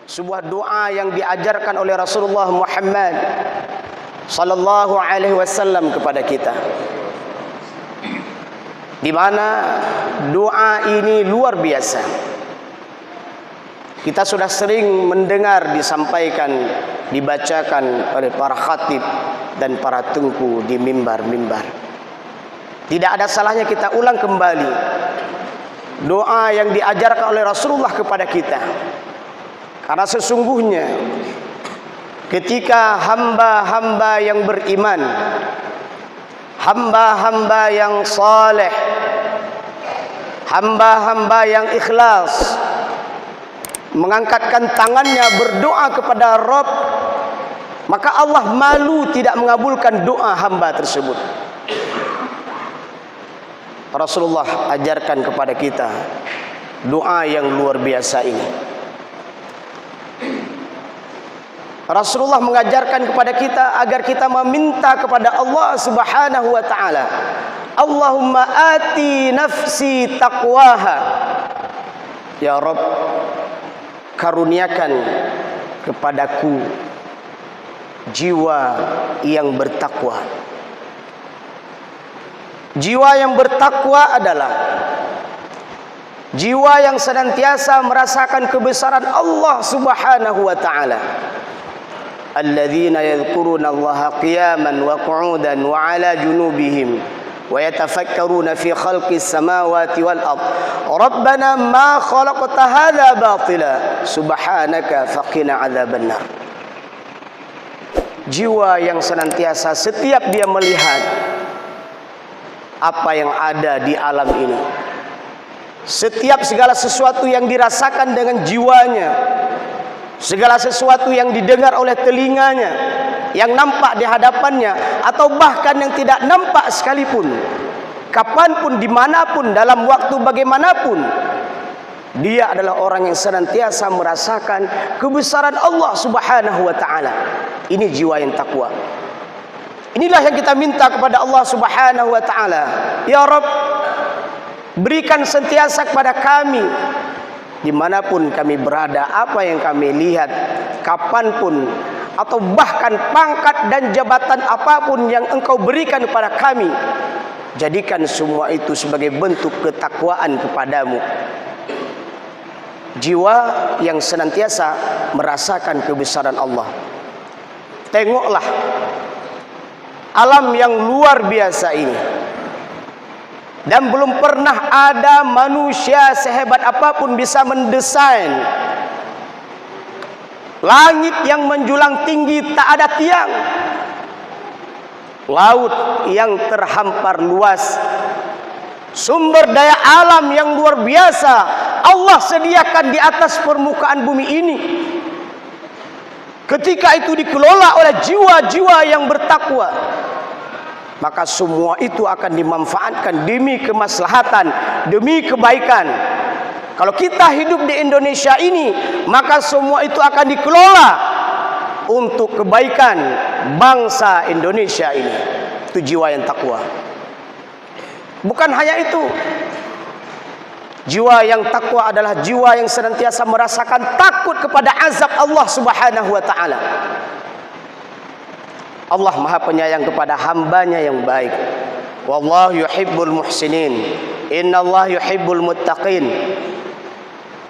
sebuah doa yang diajarkan oleh Rasulullah Muhammad sallallahu alaihi wasallam kepada kita, di mana doa ini luar biasa. Kita sudah sering mendengar disampaikan, dibacakan oleh para khatib dan para tengku di mimbar-mimbar. Tidak ada salahnya kita ulang kembali doa yang diajarkan oleh Rasulullah kepada kita. Karena sesungguhnya ketika hamba-hamba yang beriman, hamba-hamba yang saleh, hamba-hamba yang ikhlas mengangkatkan tangannya berdoa kepada Rabb, maka Allah malu tidak mengabulkan doa hamba tersebut. Rasulullah ajarkan kepada kita doa yang luar biasa ini. Rasulullah mengajarkan kepada kita agar kita meminta kepada Allah Subhanahu wa taala, Allahumma ati nafsi taqwaha. Ya Rabb, karuniakan kepadaku jiwa yang bertakwa. Jiwa yang bertakwa adalah jiwa yang senantiasa merasakan kebesaran Allah Subhanahu wa taala. Alladzina yadhkuruna Allaha qiyaman wa qu'udan wa 'ala junubihim wa yatafakkaruna fi khalqis samawati wal ard. Rabbana ma khalaqta hadza batila subhanaka faqina 'adzabannar. Jiwa yang senantiasa setiap dia melihat apa yang ada di alam ini, setiap segala sesuatu yang dirasakan dengan jiwanya, segala sesuatu yang didengar oleh telinganya, yang nampak di hadapannya, atau bahkan yang tidak nampak sekalipun, kapanpun, dimanapun, dalam waktu bagaimanapun, dia adalah orang yang senantiasa merasakan kebesaran Allah Subhanahu wa ta'ala. Ini jiwa yang takwa. Inilah yang kita minta kepada Allah Subhanahu wa ta'ala. Ya Rabb, berikan sentiasa kepada kami, dimanapun kami berada, apa yang kami lihat, kapanpun, atau bahkan pangkat dan jabatan apapun yang Engkau berikan kepada kami, jadikan semua itu sebagai bentuk ketakwaan kepadamu. Jiwa yang senantiasa merasakan kebesaran Allah. Tengoklah alam yang luar biasa ini, dan belum pernah ada manusia sehebat apapun bisa mendesain langit yang menjulang tinggi tak ada tiang, laut yang terhampar luas, sumber daya alam yang luar biasa Allah sediakan di atas permukaan bumi ini. Ketika itu dikelola oleh jiwa-jiwa yang bertakwa, maka semua itu akan dimanfaatkan demi kemaslahatan, demi kebaikan. Kalau kita hidup di Indonesia ini, maka semua itu akan dikelola untuk kebaikan bangsa Indonesia ini. Itu jiwa yang takwa. Bukan hanya itu, jiwa yang takwa adalah jiwa yang senantiasa merasakan takut kepada azab Allah Subhanahu wa ta'ala. Allah Maha Penyayang kepada hambanya yang baik. Wallahu yuhibbul muhsinin, innallaha yuhibbul muttaqin.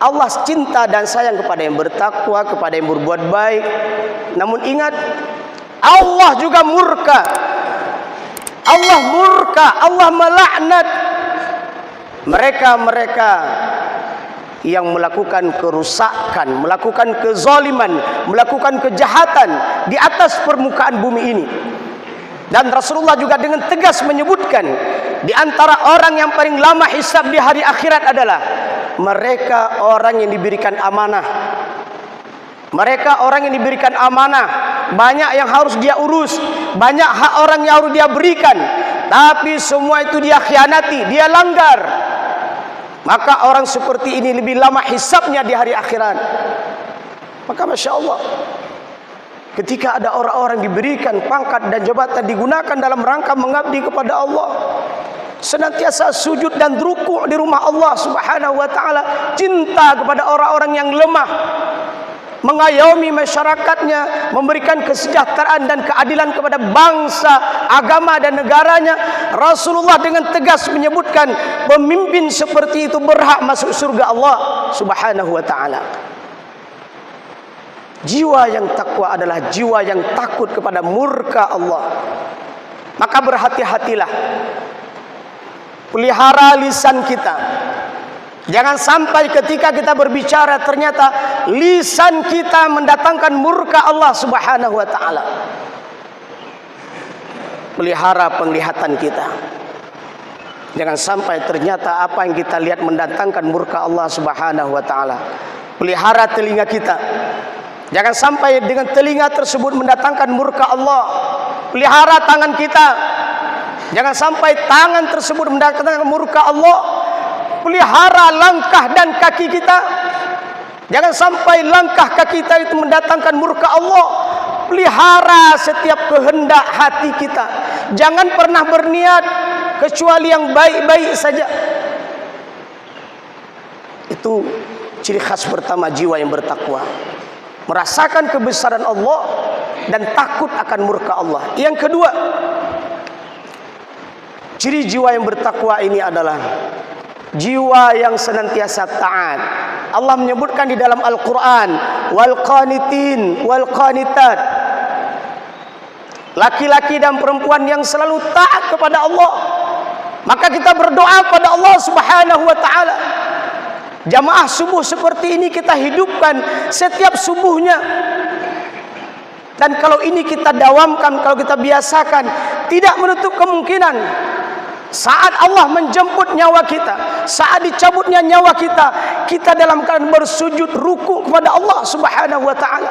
Allah cinta dan sayang kepada yang bertakwa, kepada yang berbuat baik. Namun ingat, Allah juga murka. Allah murka, Allah melaknat mereka-mereka yang melakukan kerusakan, melakukan kezaliman, melakukan kejahatan di atas permukaan bumi ini. Dan Rasulullah juga dengan tegas menyebutkan, di antara orang yang paling lama hisab di hari akhirat adalah mereka orang yang diberikan amanah. Mereka orang yang diberikan amanah, banyak yang harus dia urus, banyak hak orang yang harus dia berikan, tapi semua itu dia khianati, dia langgar. Maka orang seperti ini lebih lama hisabnya di hari akhirat. Maka Masya Allah, ketika ada orang-orang diberikan pangkat dan jabatan, digunakan dalam rangka mengabdi kepada Allah, senantiasa sujud dan rukuk di rumah Allah Subhanahu wa ta'ala, cinta kepada orang-orang yang lemah, mengayomi masyarakatnya, memberikan kesejahteraan dan keadilan kepada bangsa, agama dan negaranya. Rasulullah dengan tegas menyebutkan pemimpin seperti itu berhak masuk surga Allah Subhanahu wa taala. Jiwa yang takwa adalah jiwa yang takut kepada murka Allah. Maka berhati-hatilah, pelihara lisan kita. Jangan sampai ketika kita berbicara ternyata lisan kita mendatangkan murka Allah Subhanahu wa taala. Pelihara penglihatan kita. Jangan sampai ternyata apa yang kita lihat mendatangkan murka Allah Subhanahu wa taala. Pelihara telinga kita. Jangan sampai dengan telinga tersebut mendatangkan murka Allah. Pelihara tangan kita. Jangan sampai tangan tersebut mendatangkan murka Allah. Pelihara langkah dan kaki kita. Jangan sampai langkah kaki kita itu mendatangkan murka Allah. Pelihara setiap kehendak hati kita. Jangan pernah berniat kecuali yang baik-baik saja. Itu ciri khas pertama jiwa yang bertakwa. Merasakan kebesaran Allah dan takut akan murka Allah. Yang kedua, ciri jiwa yang bertakwa ini adalah jiwa yang senantiasa taat. Allah menyebutkan di dalam Al-Quran, wal qanitin wal qanitat, laki-laki dan perempuan yang selalu taat kepada Allah. Maka kita berdoa kepada Allah Subhanahu wa taala. Jamaah subuh seperti ini kita hidupkan setiap subuhnya. Dan kalau ini kita dawamkan, kalau kita biasakan, tidak menutup kemungkinan saat Allah menjemput nyawa kita, saat dicabutnya nyawa kita, kita dalam keadaan bersujud ruku kepada Allah Subhanahu wa taala.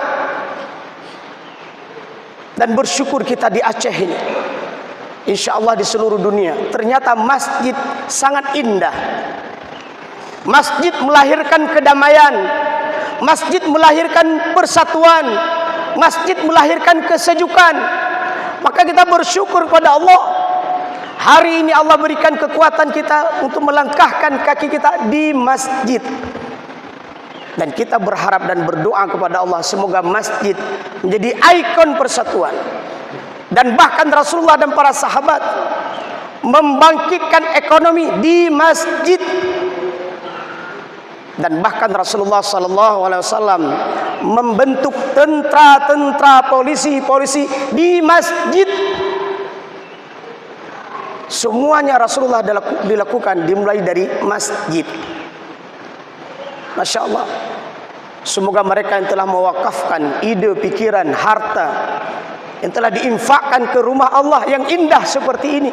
Dan bersyukur kita di Aceh ini. Insyaallah di seluruh dunia ternyata masjid sangat indah. Masjid melahirkan kedamaian. Masjid melahirkan persatuan. Masjid melahirkan kesejukan. Maka kita bersyukur kepada Allah. Hari ini Allah berikan kekuatan kita untuk melangkahkan kaki kita di masjid. Dan kita berharap dan berdoa kepada Allah semoga masjid menjadi ikon persatuan. Dan bahkan Rasulullah dan para sahabat membangkitkan ekonomi di masjid. Dan bahkan Rasulullah SAW membentuk tentara-tentara, polisi-polisi di masjid. Semuanya Rasulullah dilakukan dimulai dari masjid. Masya Allah. Semoga mereka yang telah mewakafkan ide, pikiran, harta, yang telah diinfakkan ke rumah Allah yang indah seperti ini,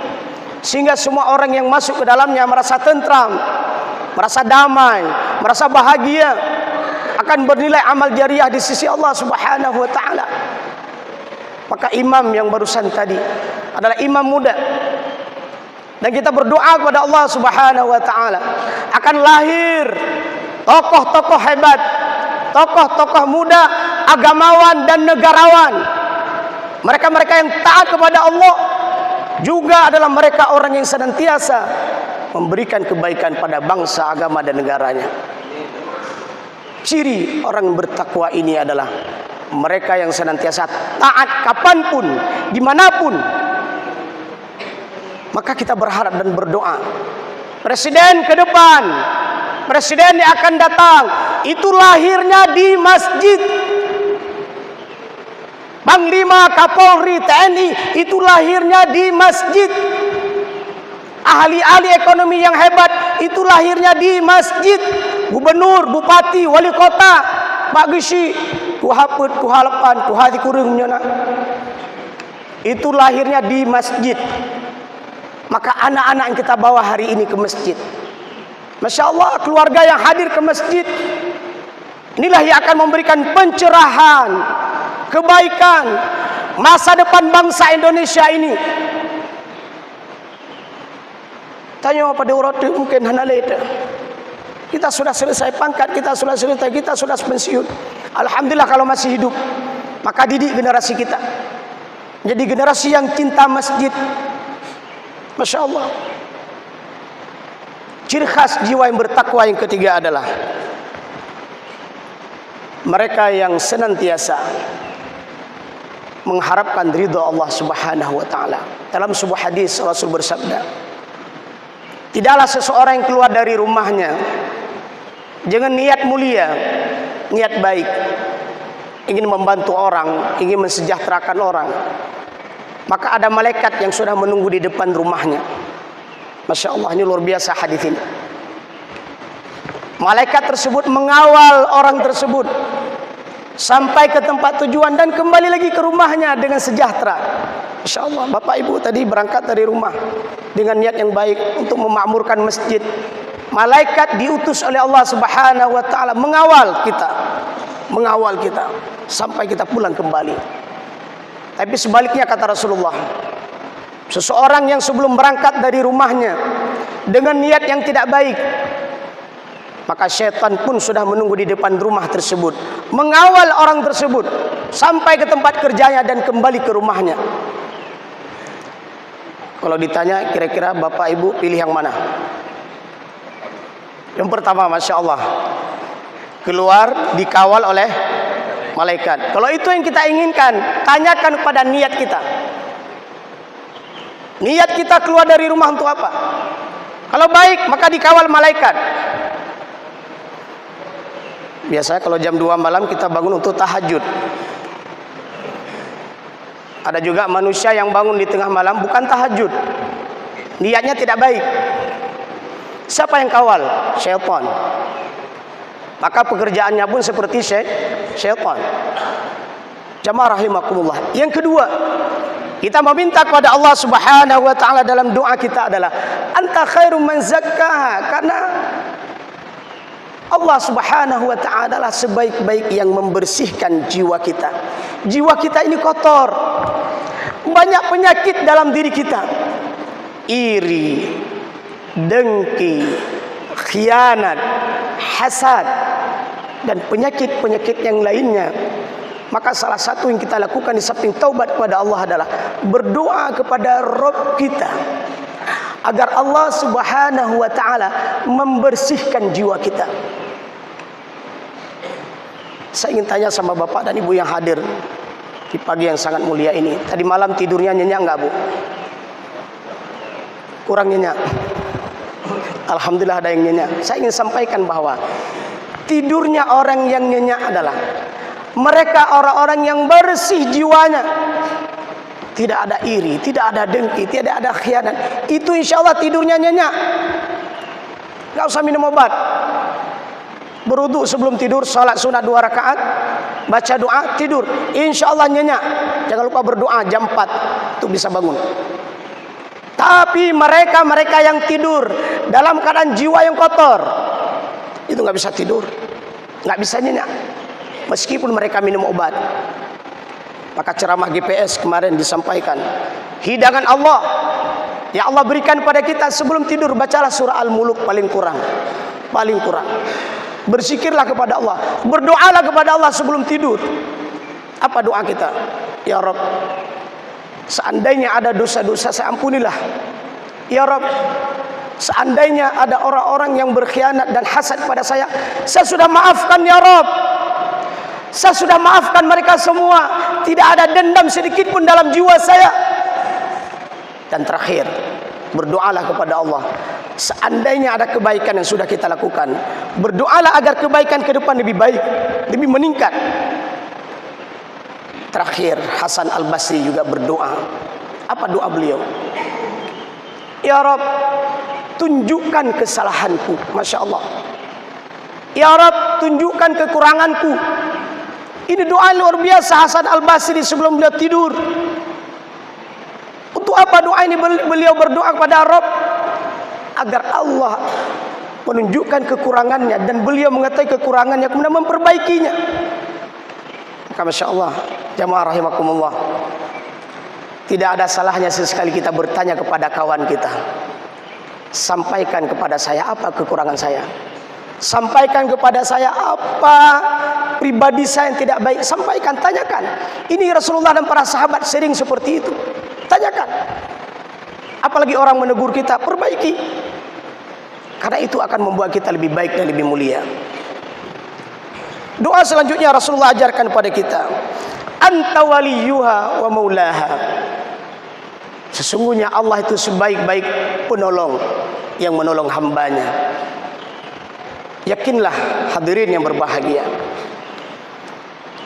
sehingga semua orang yang masuk ke dalamnya merasa tentram, merasa damai, merasa bahagia, akan bernilai amal jariah di sisi Allah Subhanahu wa taala. Maka imam yang barusan tadi adalah imam muda. Dan kita berdoa kepada Allah Subhanahu wa taala akan lahir tokoh-tokoh hebat, tokoh-tokoh muda, agamawan dan negarawan. Mereka-mereka yang taat kepada Allah juga adalah mereka orang yang senantiasa memberikan kebaikan pada bangsa, agama dan negaranya. Ciri orang yang bertakwa ini adalah mereka yang senantiasa taat kapanpun, dimanapun. Maka kita berharap dan berdoa, presiden ke depan, presiden yang akan datang, itu lahirnya di masjid. Panglima Kapolri TNI itu lahirnya di masjid. Ahli-ahli ekonomi yang hebat itu lahirnya di masjid. Gubernur, bupati, wali kota, Pak Gisi, Kuhaput, Kuhalapan, Kuhati Kuring, itu lahirnya di masjid. Maka anak-anak yang kita bawa hari ini ke masjid, Masya Allah, keluarga yang hadir ke masjid, inilah yang akan memberikan pencerahan, kebaikan, masa depan bangsa Indonesia ini. Tanya pada orang itu mungkin hanaleta. Kita sudah selesai pangkat, kita sudah selesai, kita sudah pensiun. Alhamdulillah kalau masih hidup. Maka didik generasi kita jadi generasi yang cinta masjid. Masya Allah. Ciri khas jiwa yang bertakwa yang ketiga adalah mereka yang senantiasa mengharapkan ridha Allah Subhanahu wa taala. Dalam sebuah hadis Rasul bersabda, tidaklah seseorang yang keluar dari rumahnya dengan niat mulia, niat baik, ingin membantu orang, ingin mensejahterakan orang, maka ada malaikat yang sudah menunggu di depan rumahnya. Masya Allah, ini luar biasa hadis ini. Malaikat tersebut mengawal orang tersebut sampai ke tempat tujuan dan kembali lagi ke rumahnya dengan sejahtera. Masya Allah, Bapak Ibu tadi berangkat dari rumah dengan niat yang baik untuk memakmurkan masjid. Malaikat diutus oleh Allah Subhanahu wa taala mengawal kita sampai kita pulang kembali. Tapi sebaliknya kata Rasulullah, seseorang yang sebelum berangkat dari rumahnya dengan niat yang tidak baik, maka syaitan pun sudah menunggu di depan rumah tersebut, mengawal orang tersebut sampai ke tempat kerjanya dan kembali ke rumahnya. Kalau ditanya kira-kira Bapak Ibu pilih yang mana? Yang pertama, Masya Allah, keluar dikawal oleh malaikat. Kalau itu yang kita inginkan, tanyakan pada niat kita. Niat kita keluar dari rumah untuk apa? Kalau baik, maka dikawal malaikat. Biasanya kalau jam 2 malam kita bangun untuk tahajud. Ada juga manusia yang bangun di tengah malam bukan tahajud, niatnya tidak baik. Siapa yang kawal? Syaitan. Maka pekerjaannya pun seperti syaitan. Jamaah rahimakumullah. Yang kedua, kita meminta kepada Allah Subhanahu wa taala dalam doa kita adalah anta khairum man zakkaha, karena Allah Subhanahu wa taala adalah sebaik-baik yang membersihkan jiwa kita. Jiwa kita ini kotor. Banyak penyakit dalam diri kita. Iri, dengki, khianat, hasad, dan penyakit-penyakit yang lainnya. Maka salah satu yang kita lakukan di samping taubat kepada Allah adalah berdoa kepada Rabb kita agar Allah Subhanahu wa taala membersihkan jiwa kita. Saya ingin tanya sama Bapak dan Ibu yang hadir di pagi yang sangat mulia ini. Tadi malam tidurnya nyenyak enggak, Bu? Kurang nyenyak? Alhamdulillah ada yang nyenyak. Saya ingin sampaikan bahwa tidurnya orang yang nyenyak adalah mereka orang-orang yang bersih jiwanya. Tidak ada iri, tidak ada dengki, tidak ada khianat. Itu insya Allah tidurnya nyenyak. Gak usah minum obat. Berwudu sebelum tidur, salat sunat 2 rakaat, baca doa, tidur. Insya Allah nyenyak. Jangan lupa berdoa jam 4 untuk bisa bangun. Tapi mereka yang tidur dalam keadaan jiwa yang kotor, itu nggak bisa tidur, nggak bisa nyenyak, meskipun mereka minum obat. Maka ceramah GPS kemarin disampaikan, hidangan Allah yang Allah berikan pada kita sebelum tidur, bacalah surah Al-Muluk paling kurang. Berzikirlah kepada Allah, berdoalah kepada Allah sebelum tidur. Apa doa kita? Ya Rabb, seandainya ada dosa-dosa saya ampunilah. Ya Rabb, seandainya ada orang-orang yang berkhianat dan hasad pada saya sudah maafkan ya Rabb. Saya sudah maafkan mereka semua. Tidak ada dendam sedikit pun dalam jiwa saya. Dan terakhir, berdoalah kepada Allah. Seandainya ada kebaikan yang sudah kita lakukan, berdoalah agar kebaikan ke depan lebih baik, lebih meningkat. Terakhir, Hasan Al-Basri juga berdoa. Apa doa beliau? Ya Rabb, tunjukkan kesalahanku. Masya Allah. Ya Rabb, tunjukkan kekuranganku. Ini doa luar biasa Hasan Al-Basri sebelum beliau tidur. Untuk apa doa ini beliau berdoa kepada Rabb? Agar Allah menunjukkan kekurangannya dan beliau mengetahui kekurangannya kemudian memperbaikinya. Maka Masya Allah, jamaah rahimakumullah, tidak ada salahnya sesekali kita bertanya kepada kawan kita. Sampaikan kepada saya apa kekurangan saya. Sampaikan kepada saya apa pribadi saya yang tidak baik. Sampaikan, tanyakan. Ini Rasulullah dan para sahabat sering seperti itu. Tanyakan. Apalagi orang menegur kita, perbaiki. Karena itu akan membuat kita lebih baik dan lebih mulia. Doa selanjutnya Rasulullah ajarkan kepada kita, anta waliyuha wa maulaha. Sesungguhnya Allah itu sebaik-baik penolong yang menolong hambanya. Yakinlah hadirin yang berbahagia,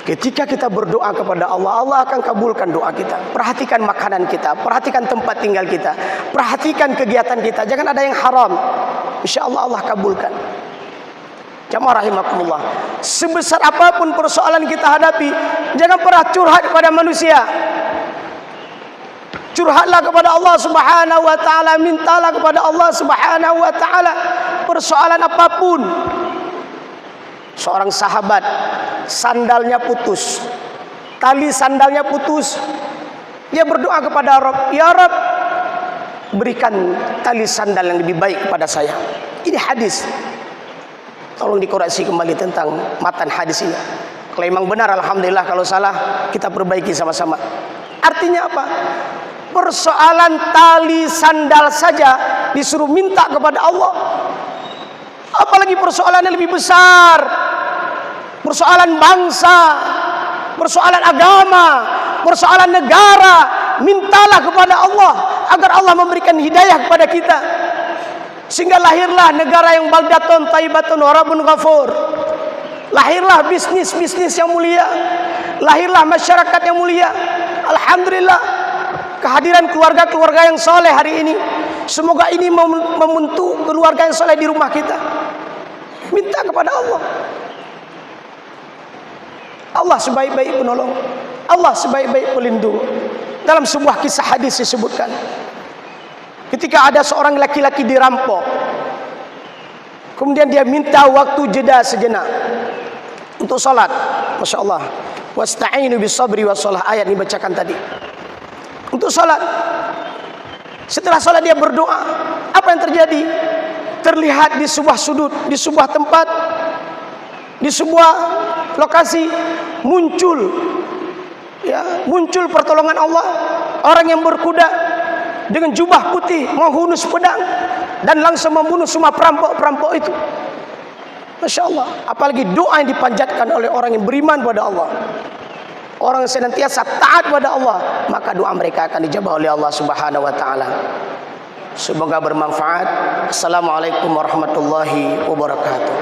ketika kita berdoa kepada Allah, Allah akan kabulkan doa kita. Perhatikan makanan kita, perhatikan tempat tinggal kita, perhatikan kegiatan kita. Jangan ada yang haram. InsyaAllah Allah kabulkan. Jamaah rahimakumullah, sebesar apapun persoalan kita hadapi, jangan pernah curhat kepada manusia. Curhatlah kepada Allah Subhanahu wa taala, mintalah kepada Allah Subhanahu wa taala persoalan apapun. Seorang sahabat sandalnya putus, tali sandalnya putus. Dia berdoa kepada Rabb, ya Rabb, berikan tali sandal yang lebih baik kepada saya. Ini hadis. Tolong dikoreksi kembali tentang matan hadis ini. Kalau memang benar alhamdulillah, kalau salah kita perbaiki sama-sama. Artinya apa? Persoalan tali sandal saja disuruh minta kepada Allah, apalagi persoalan yang lebih besar, persoalan bangsa, persoalan agama, persoalan negara. Mintalah kepada Allah agar Allah memberikan hidayah kepada kita, sehingga lahirlah negara yang baldatun thayyibatun wa rabbun ghafur. Lahirlah bisnis-bisnis yang mulia, lahirlah masyarakat yang mulia. Alhamdulillah, kehadiran keluarga-keluarga yang soleh hari ini, semoga ini membentuk keluarga yang soleh di rumah kita. Minta kepada Allah. Allah sebaik-baik penolong, Allah sebaik-baik pelindung. Dalam sebuah kisah hadis disebutkan, ketika ada seorang laki-laki dirampok, kemudian dia minta waktu jeda sejenak untuk salat. Masya Allah. Wasta'inu bisabri wassalah, ayat dibacakan tadi. Untuk salat. Setelah salat dia berdoa. Apa yang terjadi? Terlihat di sebuah sudut, di sebuah tempat, di sebuah lokasi muncul, ya, muncul pertolongan Allah. Orang yang berkuda dengan jubah putih menghunus pedang dan langsung membunuh semua perampok-perampok itu. Masya Allah. Apalagi doa yang dipanjatkan oleh orang yang beriman pada Allah, orang yang senantiasa taat pada Allah, maka doa mereka akan dijabah oleh Allah Subhanahu wa taala. Semoga bermanfaat. Assalamualaikum warahmatullahi wabarakatuh.